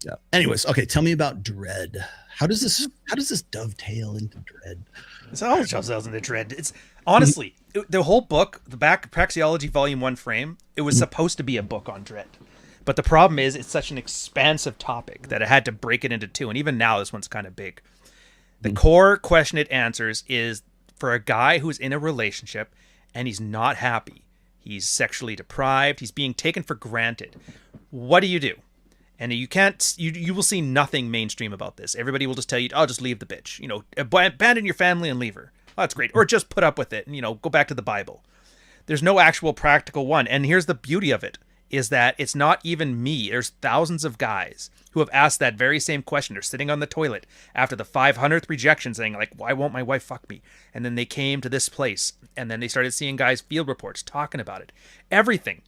Yeah. Anyways, okay, tell me about dread. How does this dovetail into dread? It's all Chelsea into dread. It's honestly the whole book, the back Praxeology Volume One frame. It was supposed to be a book on dread, but the problem is it's such an expansive topic that I had to break it into two. And even now, this one's kind of big. The core question it answers is for a guy who's in a relationship and he's not happy. He's sexually deprived. He's being taken for granted. What do you do? And you can't, you will see nothing mainstream about this. Everybody will just tell you, "I'll just leave the bitch. You know, abandon your family and leave her." Oh, that's great. Or just put up with it and, go back to the Bible. There's no actual practical one. And here's the beauty of it is that it's not even me. There's thousands of guys who have asked that very same question. They're sitting on the toilet after the 500th rejection saying, like, why won't my wife fuck me? And then they came to this place and then they started seeing guys' field reports talking about it. Everything.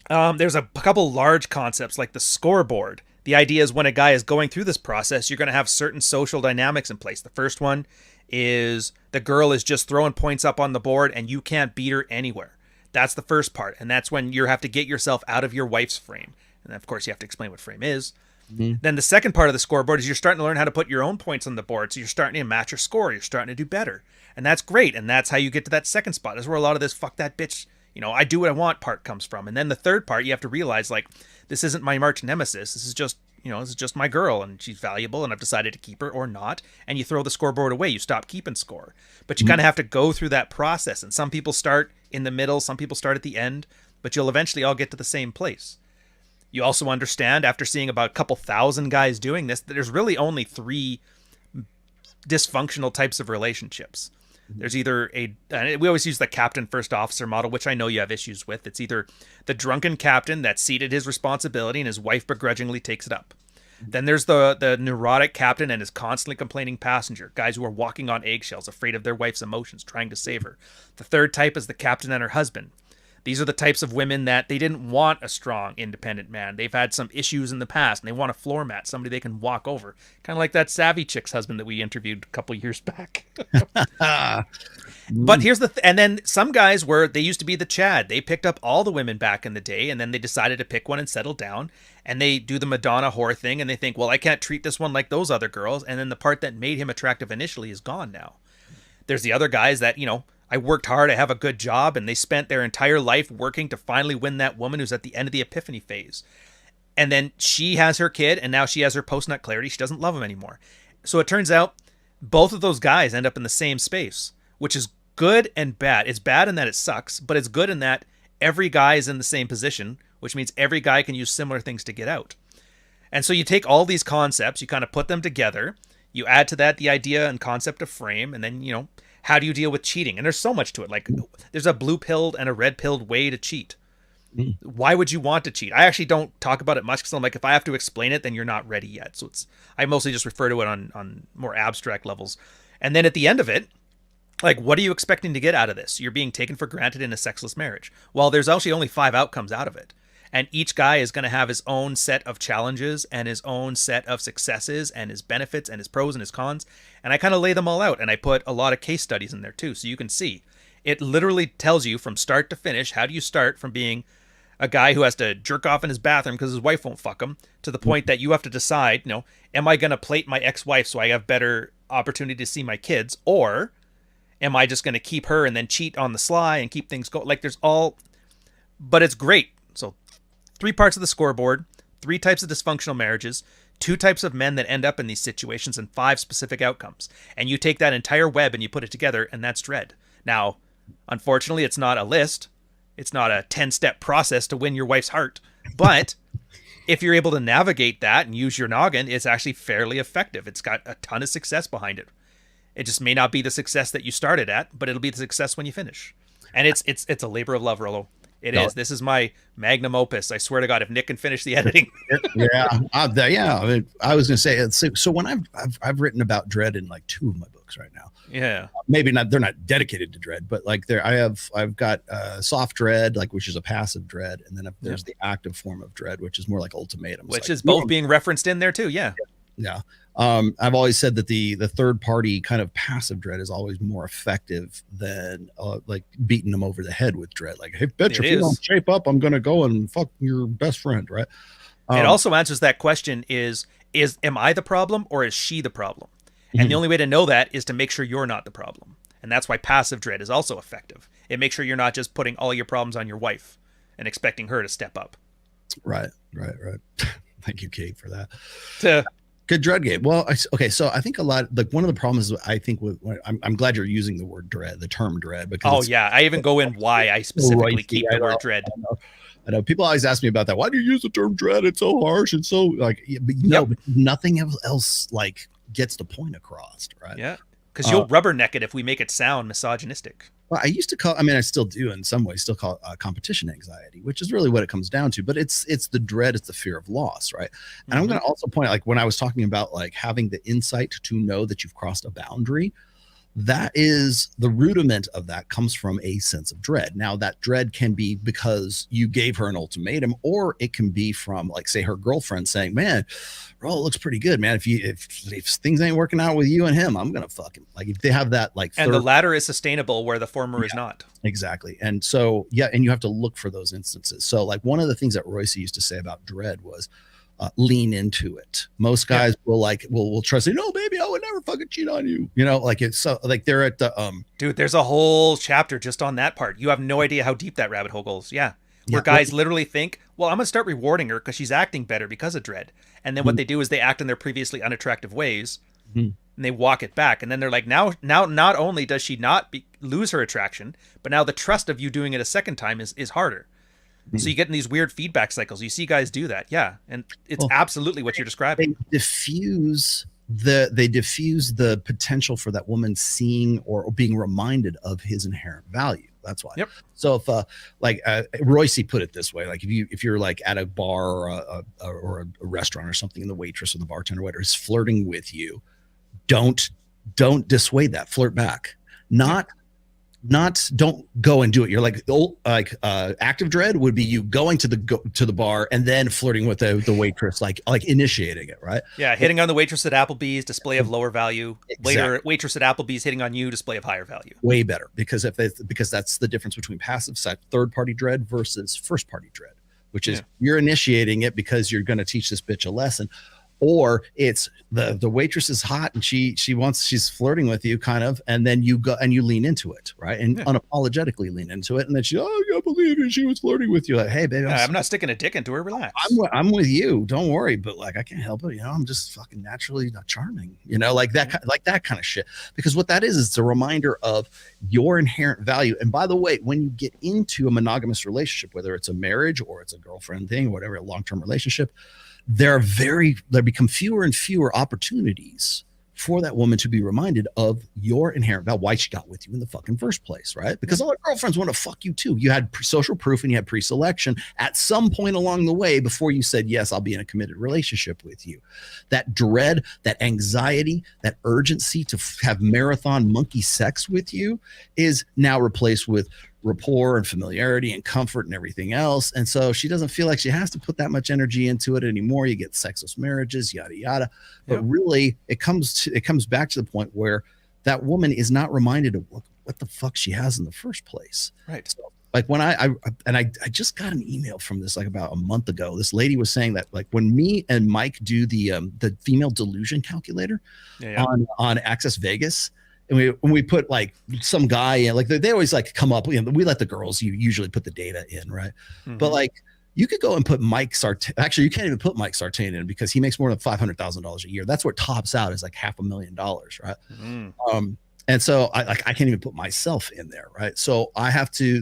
There's a couple large concepts like the scoreboard. The idea is when a guy is going through this process, you're going to have certain social dynamics in place. The first one is the girl is just throwing points up on the board and you can't beat her anywhere. That's the first part. And that's when you have to get yourself out of your wife's frame. And of course, you have to explain what frame is. Mhm. Then the second part of the scoreboard is you're starting to learn how to put your own points on the board. So you're starting to match your score. You're starting to do better. And that's great. And that's how you get to that second spot. That's where a lot of this fuck that bitch, I do what I want part comes from. And then the third part, you have to realize, like, this isn't my arch nemesis. This is just, this is just my girl and she's valuable and I've decided to keep her or not. And you throw the scoreboard away. You stop keeping score. But you kind of have to go through that process. And some people start in the middle. Some people start at the end. But you'll eventually all get to the same place. You also understand, after seeing about a couple thousand guys doing this, that there's really only three dysfunctional types of relationships. There's either we always use the captain first officer model, which I know you have issues with. It's either the drunken captain that ceded his responsibility and his wife begrudgingly takes it up. Then there's the neurotic captain and his constantly complaining passenger, guys who are walking on eggshells, afraid of their wife's emotions, trying to save her. The third type is the captain and her husband. These are the types of women that they didn't want a strong, independent man. They've had some issues in the past, and they want a floor mat, somebody they can walk over. Kind of like that savvy chick's husband that we interviewed a couple years back. Ah, But mm, here's and then some guys they used to be the Chad. They picked up all the women back in the day, and then they decided to pick one and settle down. And they do the Madonna whore thing, and they think, well, I can't treat this one like those other girls. And then the part that made him attractive initially is gone now. There's the other guys that, I worked hard, I have a good job, and they spent their entire life working to finally win that woman who's at the end of the epiphany phase. And then she has her kid, and now she has her post-nut clarity. She doesn't love him anymore. So it turns out both of those guys end up in the same space, which is good and bad. It's bad in that it sucks, but it's good in that every guy is in the same position, which means every guy can use similar things to get out. And so you take all these concepts, you kind of put them together, you add to that the idea and concept of frame, and then, how do you deal with cheating? And there's so much to it. Like, there's a blue pilled and a red pilled way to cheat. mm. Why would you want to cheat? I actually don't talk about it much because I'm like, if I have to explain it, then you're not ready yet. So I mostly just refer to it on more abstract levels. And then at the end of it, like, what are you expecting to get out of this? You're being taken for granted in a sexless marriage. Well, there's actually only 5 outcomes out of it. And each guy is going to have his own set of challenges and his own set of successes and his benefits and his pros and his cons. And I kind of lay them all out. And I put a lot of case studies in there too. So you can see it literally tells you from start to finish, how do you start from being a guy who has to jerk off in his bathroom because his wife won't fuck him, to the point that you have to decide, am I going to plate my ex-wife so I have better opportunity to see my kids? Or am I just going to keep her and then cheat on the sly and keep things going? Like, but it's great. So 3 parts of the scoreboard, 3 types of dysfunctional marriages, 2 types of men that end up in these situations, and 5 specific outcomes. And you take that entire web and you put it together, and that's dread. Now, unfortunately, it's not a list. It's not a 10-step process to win your wife's heart. But if you're able to navigate that and use your noggin, it's actually fairly effective. It's got a ton of success behind it. It just may not be the success that you started at, but it'll be the success when you finish. And it's a labor of love, Rollo. It No, is. This is my magnum opus. I swear to God, if Nick can finish the editing. yeah, yeah. I was gonna say so when I've written about dread in like 2 of my books right now. Yeah. Maybe not, they're not dedicated to dread, but like I've got soft dread, like, which is a passive dread, and then Yeah. there's the active form of dread, which is more like ultimatums, Which like, is both being referenced in there too. Yeah. yeah. I've always said that the third party kind of passive dread is always more effective than like beating them over the head with dread. Like, hey, bitch, It if you don't is. shape up, I'm gonna go and fuck your best friend, right? It also answers that question is am I the problem or is she the problem? And the only way to know that is to make sure you're not the problem. And that's why passive dread is also effective. It makes sure you're not just putting all your problems on your wife and expecting her to step up. Right. Thank you, Kate, for that. To Good dread game. Well, okay, so I think a lot, like one of the problems I think with, I'm glad you're using the word dread, the term dread, because I even go in why I specifically keep the word dread. I know people always ask me about that. Why do you use the term dread? It's so harsh and so like, but nothing else like gets the point across, right? Yeah, because you'll rubberneck it if we make it sound misogynistic. Well, I used to call, I mean, I still do in some ways, still call it competition anxiety, which is really what it comes down to. But it's the dread, it's the fear of loss, right? And I'm going to also point out, like when I was talking about like having the insight to know that you've crossed a boundary, that is the rudiment of that comes from a sense of dread. Now that dread can be because you gave her an ultimatum, or it can be from like, say, her girlfriend saying, man, bro, it looks pretty good, man. If things ain't working out with you and him, I'm gonna fucking, like, if they have that like and the latter is sustainable where the former is not. Exactly. And so and you have to look for those instances. So like one of the things that Royce used to say about dread was lean into it. Most guys will try to say, no, baby, I would never fucking cheat on you. You know, like it's so like they're at the dude, there's a whole chapter just on that part. You have no idea how deep that rabbit hole goes. Where guys literally think, well, I'm gonna start rewarding her because she's acting better because of dread. And then what they do is they act in their previously unattractive ways and they walk it back. And then they're like, now not only does she not lose her attraction, but now the trust of you doing it a second time is harder. So you get in these weird feedback cycles. You see guys do that. Yeah. And it's absolutely what you're describing. They diffuse the potential for that woman seeing or being reminded of his inherent value. That's why. Yep. So if Royce put it this way, like if you're like at a bar or a restaurant or something, and the waitress or the bartender or whatever is flirting with you, don't dissuade that. Flirt back. Not don't go and do it. You're like active dread would be you going to the bar and then flirting with the waitress, like initiating it, right? Yeah, hitting on the waitress at Applebee's, display of lower value. Exactly. Later, waitress at Applebee's hitting on you, display of higher value. Way better, because that's the difference between passive third party dread versus first party dread, which is you're initiating it because you're going to teach this bitch a lesson. Or it's the waitress is hot and she's flirting with you kind of, and then you go and you lean into it, right? And unapologetically lean into it, and then I can't believe it, she was flirting with you. Like, hey baby, I'm not sticking a dick into her, relax. I'm with you, don't worry, but like I can't help it, you know, I'm just fucking naturally not charming, you know, like that kind of shit. Because what that is it's a reminder of your inherent value. And by the way, when you get into a monogamous relationship, whether it's a marriage or it's a girlfriend thing, whatever, a long-term relationship, there become fewer and fewer opportunities for that woman to be reminded of your inherent value, why she got with you in the fucking first place, right? Because all her girlfriends want to fuck you too. You had social proof and you had pre-selection at some point along the way before you said, yes, I'll be in a committed relationship with you. That dread, that anxiety, that urgency to have marathon monkey sex with you is now replaced with rapport and familiarity and comfort and everything else. And so she doesn't feel like she has to put that much energy into it anymore. You get sexless marriages, yada, yada. But really it comes back to the point where that woman is not reminded of what the fuck she has in the first place. Right. So, like when I just got an email from this like about a month ago. This lady was saying that like when me and Mike do the female delusion calculator on Access Vegas, and we put like some guy in, like they always like come up, you know, we let the girls usually put the data in, right? But like you could go and put Mike Sartain. Actually, you can't even put Mike Sartain in because he makes more than $500,000 a year. That's where it tops out is like $500,000, right? And so I can't even put myself in there, right? So I have to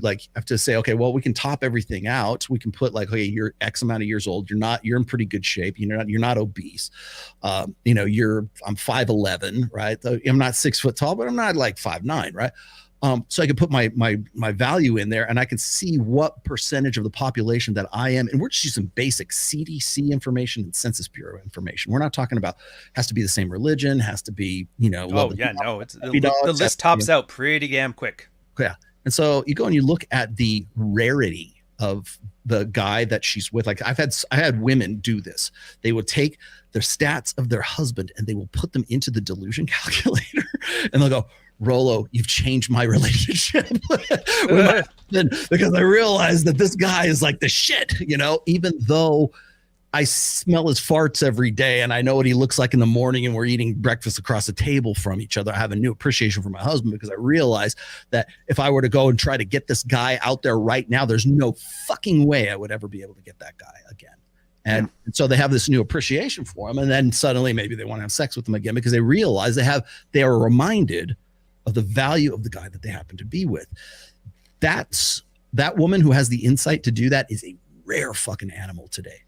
say, okay, well, we can top everything out. We can put like, okay, you're X amount of years old. You're in pretty good shape. You're not obese. I'm 5'11", right? I'm not 6 foot tall, but I'm not like 5'9", right? So I can put my value in there and I can see what percentage of the population that I am. And we're just using basic CDC information and Census Bureau information. We're not talking about has to be the same religion, has to be, it's the list tops out pretty damn quick. Yeah. And so you go and you look at the rarity of the guy that she's with. Like I had women do this. They would take their stats of their husband and they will put them into the delusion calculator and they'll go, Rolo, you've changed my relationship because I realized that this guy is like the shit, even though I smell his farts every day and I know what he looks like in the morning, and we're eating breakfast across the table from each other. I have a new appreciation for my husband because I realize that if I were to go and try to get this guy out there right now, there's no fucking way I would ever be able to get that guy again. And so they have this new appreciation for him. And then suddenly maybe they want to have sex with him again because they realize they are reminded of the value of the guy that they happen to be with. That woman who has the insight to do that is a rare fucking animal today.